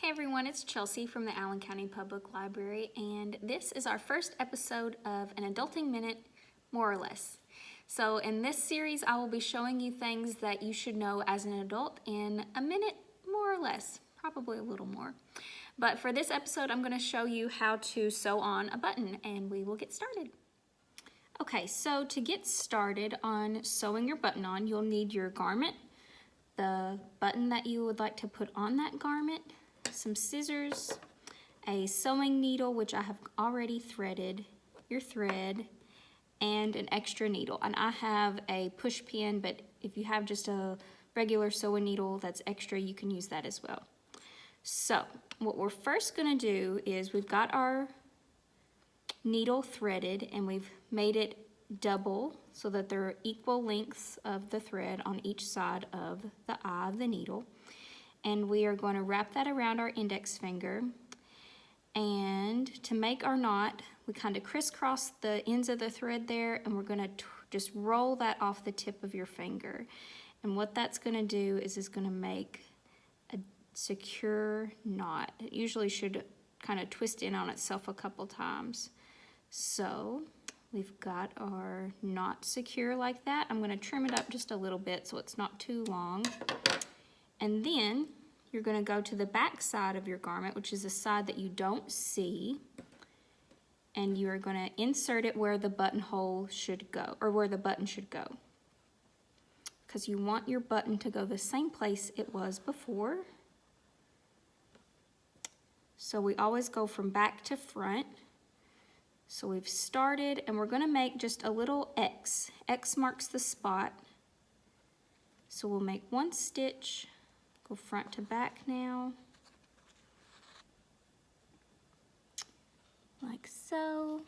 Hey everyone, it's Chelsea from the Allen County Public Library, and this is our first episode of an Adulting Minute, more or less. So in this series, I will be showing you things that you should know as an adult in a minute, more or less, probably a little more. But for this episode, I'm going to show you how to sew on a button, and we will get started. Okay, so to get started on sewing your button on, you'll need your garment, the button that you would like to put on that garment, some scissors, a sewing needle, which I have already threaded, your thread, and an extra needle. And I have a push pin, but if you have just a regular sewing needle that's extra, you can use that as well. So what we're first going to do is we've got our needle threaded and we've made it double so that there are equal lengths of the thread on each side of the eye of the needle. And we are going to wrap that around our index finger. And to make our knot, we kind of crisscross the ends of the thread there, and we're going to just roll that off the tip of your finger. And what that's going to do is it's going to make a secure knot. It usually should kind of twist in on itself a couple times. So we've got our knot secure like that. I'm going to trim it up just a little bit so it's not too long. And then you're going to go to the back side of your garment, which is the side that you don't see, and you're going to insert it where the buttonhole should go, or where the button should go, because you want your button to go the same place it was before. So we always go from back to front. So we've started, and we're going to make just a little X. X marks the spot. So we'll make one stitch. Go front to back now, like so,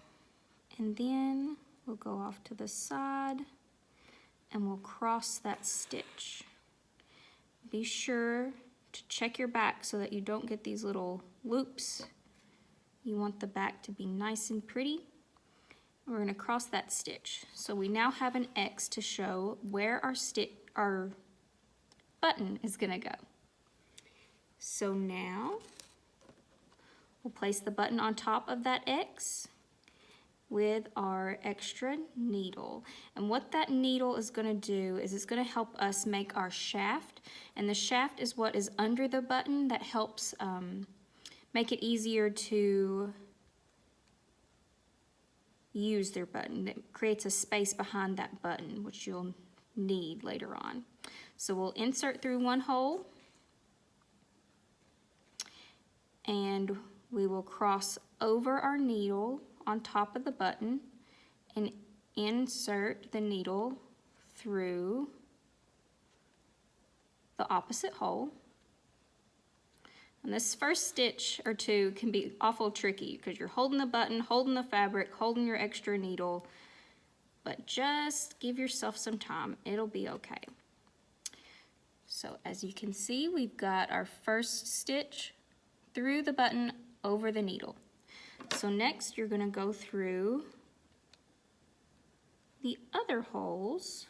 and then we'll go off to the side and we'll cross that stitch. Be sure to check your back so that you don't get these little loops. You want the back to be nice and pretty. We're going to cross that stitch. So we now have an X to show where our button is going to go. So now we'll place the button on top of that X with our extra needle. And what that needle is going to do is it's going to help us make our shaft. And the shaft is what is under the button that helps make it easier to use their button. It creates a space behind that button, which you'll need later on. So we'll insert through one hole, and we will cross over our needle on top of the button and insert the needle through the opposite hole. And this first stitch or two can be awful tricky because you're holding the button, holding the fabric, holding your extra needle, but just give yourself some time. It'll be okay. So as you can see, we've got our first stitch through the button over the needle. So next you're going to go through the other holes.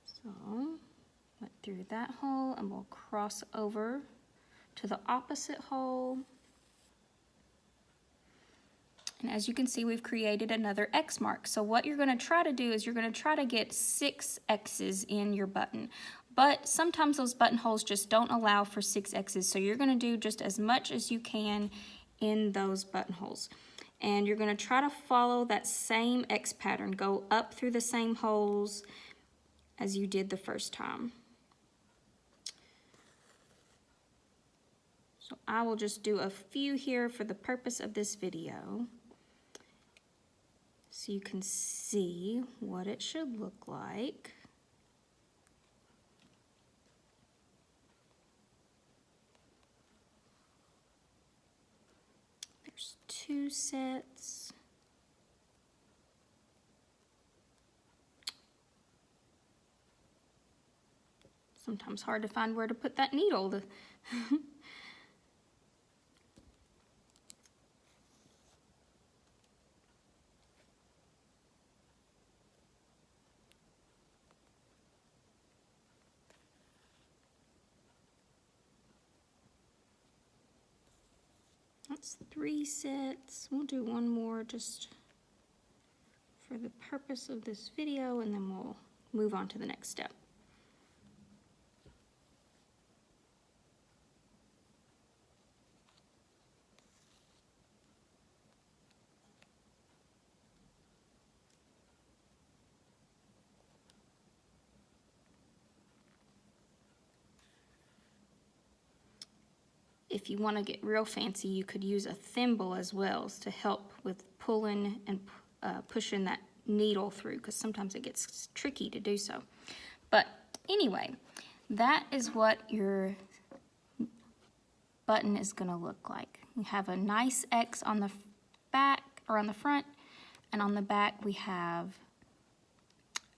So went through that hole and we'll cross over to the opposite hole. And as you can see, we've created another X mark. So what you're going to try to do is you're going to try to get 6 X's in your button. But sometimes those buttonholes just don't allow for 6 X's. So you're going to do just as much as you can in those buttonholes. And you're going to try to follow that same X pattern. Go up through the same holes as you did the first time. So I will just do a few here for the purpose of this video, so you can see what it should look like. There's 2 sets. Sometimes hard to find where to put that needle. that's 3 sets. We'll do one more just for the purpose of this video, and then we'll move on to the next step. If you want to get real fancy, you could use a thimble as well to help with pulling and pushing that needle through, because sometimes it gets tricky to do so. But anyway, that is what your button is going to look like. You have a nice X on the back, or on the front, and on the back we have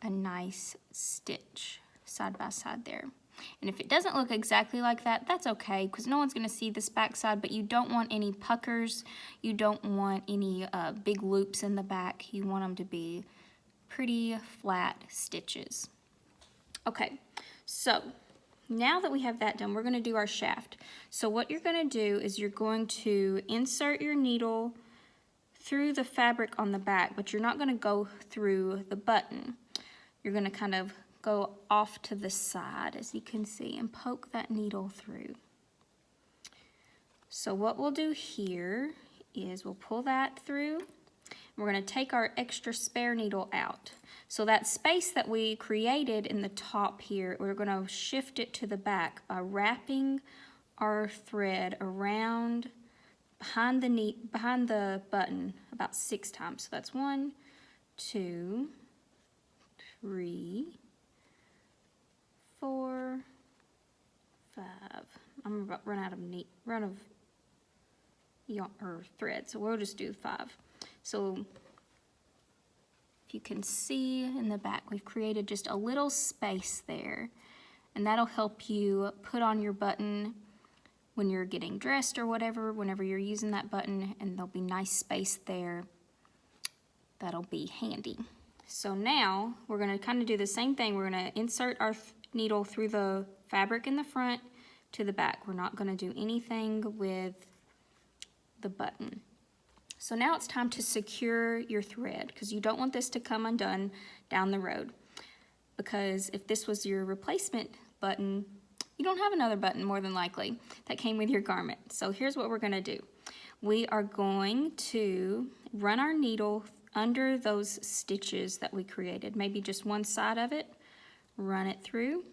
a nice stitch side by side there. And if it doesn't look exactly like that, that's okay, because no one's going to see this back side, but you don't want any puckers, you don't want any big loops in the back. You want them to be pretty flat stitches. Okay, so now that we have that done, we're going to do our shaft. So what you're going to do is you're going to insert your needle through the fabric on the back, but you're not going to go through the button. You're going to kind of go off to the side, as you can see, and poke that needle through. So what we'll do here is we'll pull that through. We're going to take our extra spare needle out. So that space that we created in the top here, we're going to shift it to the back by wrapping our thread around behind the button about 6 times. So that's 1, 2, 3, 4, 5. I'm about to run out of yarn or thread, so we'll just do 5. So if you can see in the back, we've created just a little space there, and that'll help you put on your button when you're getting dressed or whatever, whenever you're using that button, and there'll be nice space there. That'll be handy. So now we're going to kind of do the same thing. We're going to insert our needle through the fabric in the front to the back. We're not going to do anything with the button. So now it's time to secure your thread, because you don't want this to come undone down the road. Because if this was your replacement button, you don't have another button more than likely that came with your garment. So here's what we're going to do. We are going to run our needle under those stitches that we created, maybe just one side of it, run it through,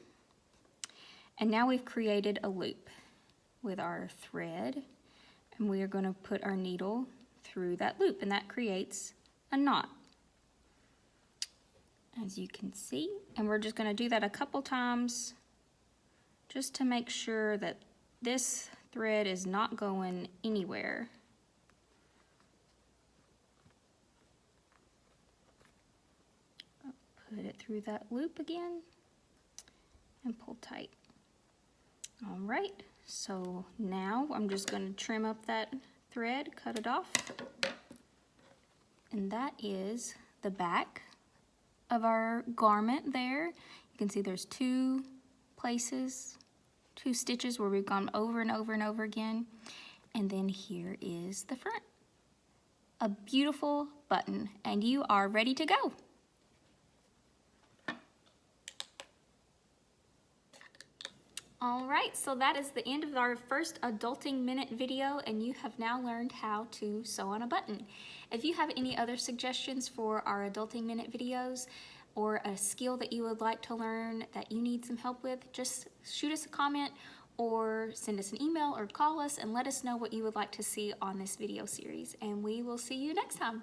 and now we've created a loop with our thread, and we are going to put our needle through that loop, and that creates a knot, as you can see. And we're just going to do that a couple times just to make sure that this thread is not going anywhere. Put it through that loop again and pull tight. All right, so now I'm just going to trim up that thread, cut it off, and that is the back of our garment there. You can see there's 2 places, 2 stitches where we've gone over and over and over again, and then here is the front. A beautiful button, and you are ready to go. All right, so that is the end of our first Adulting Minute video, and you have now learned how to sew on a button. If you have any other suggestions for our Adulting Minute videos, or a skill that you would like to learn that you need some help with, just shoot us a comment or send us an email or call us and let us know what you would like to see on this video series, and we will see you next time.